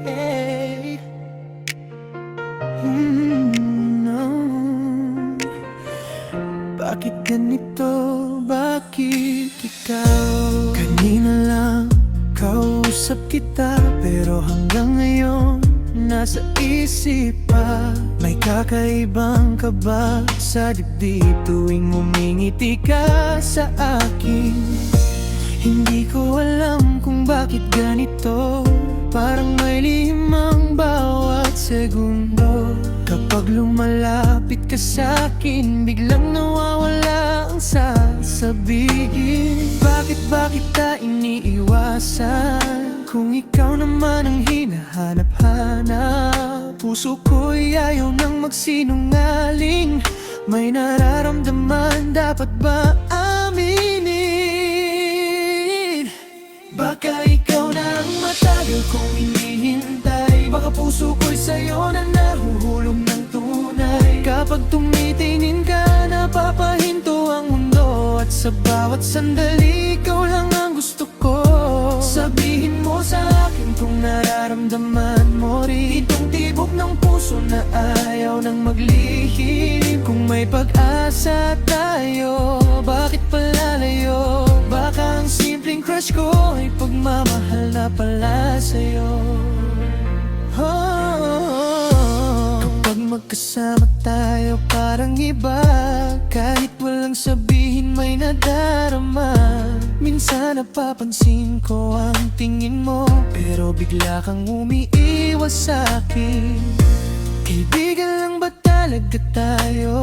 Hey. No. Bakit ganito? Bakit ikaw? Kanina lang kausap kita, pero hanggang ngayon nasa isip pa. May kakaibang ka ba sa dibdib tuwing umingiti ka sa akin? Hindi ko alam kung bakit ganito. Parang may lihim ang bawat segundo. Kapag lumalapit ka sa'kin, biglang nawawala ang sasabihin. Bakit ba kita iniiwasan? Kung ikaw naman ang hinahanap-hanap. Puso ko'y ayaw nang magsinungaling. May nararamdaman, dapat ba aminin? Baka ikaw na ang matagal kong hinihintay. Baka puso ko'y sa'yo na nahuhulog ng tunay. Kapag tumitingin ka, napapahinto ang mundo. At sa bawat sandali, ikaw lang ang gusto ko. Sabihin mo sa akin kung nararamdaman mo rin itong tibok ng puso na ayaw nang maglihim. Kung may pag-asa tayo, bakit palalayo? Baka ang simpleng crush ko ay pagmamahal na pala sa'yo. Kapag magkasama tayo parang iba. Kahit walang sabihin may nadarama. Minsan napapansin ko ang tingin mo, pero bigla kang umiiwas sa'kin. Kaibigan lang ba talaga tayo?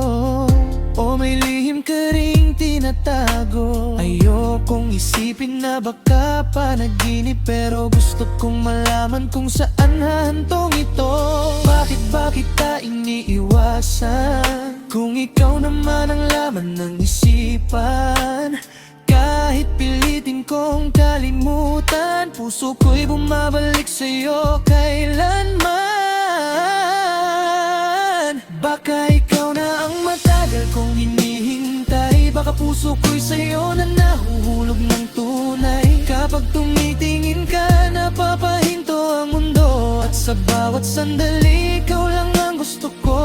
O may lihim ka ring tinatago? Ayokong isipin na baka panaginip, pero gusto kong malaman kung saan hahantong ito. Bakit ba kita iniiwasan? Kung ikaw naman ang laman ng isipan. Kahit pilitin kong kalimutan, puso ko'y bumabalik sa'yo kailanman. Baka ikaw na ang matagal kong hinihintay. Baka puso ko'y sa'yo na nahuhulog ng tunay. Kapag tumitingin ka, napapahinto ang mundo. At sa bawat sandali, ikaw lang ang gusto ko.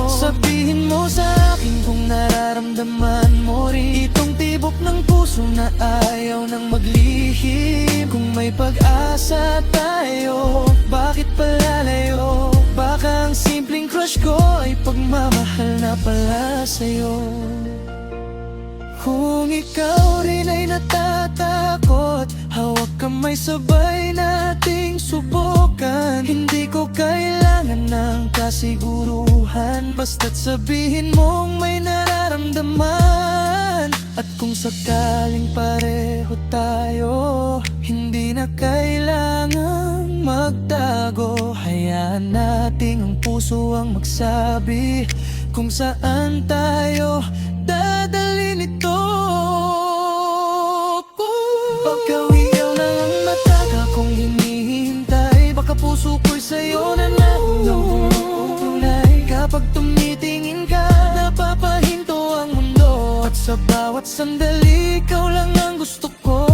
Sabihin mo sa akin kung nararamdaman mo rin itong tibok ng puso na ayaw nang maglihim. Kung may pag-asa tayo, bakit palalayo? Baka ang simpleng crush ko ay pagmamahal na pala sa'yo. Kung ikaw rin ay natatakot, hawak kamay sabay nating subukan. Hindi ko kailangan ng kasiguruhan, basta't sabihin mong may nararamdaman. At kung sakaling pareho tayo, hindi na kailangang magtago. Hayaan nating ang puso ang magsabi kung saan tayo dadalhin ito. Baka ikaw na ang matagal kong hinihintay. Baka puso ko'y sa'yo na nahulog ng tunay. Kapag tumitingin ka, napapahinto ang mundo. At sa bawat sandali, ikaw lang ang gusto ko.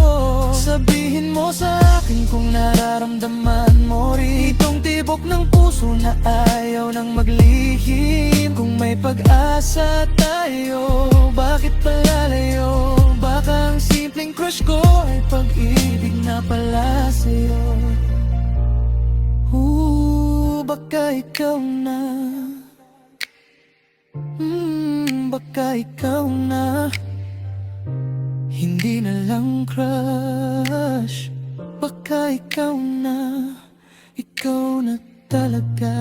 Sabihin mo sa akin kung nararamdaman mo rin itong tibok ng puso na ayaw nang maglihim. Kung may pag-asa tayo, bakit palalayo? Baka ang simpleng crush ko ay pag-ibig na pala sa'yo. Baka ikaw na. Baka ikaw na. Hindi na lang crush. Baka ikaw na. Ikaw na talaga.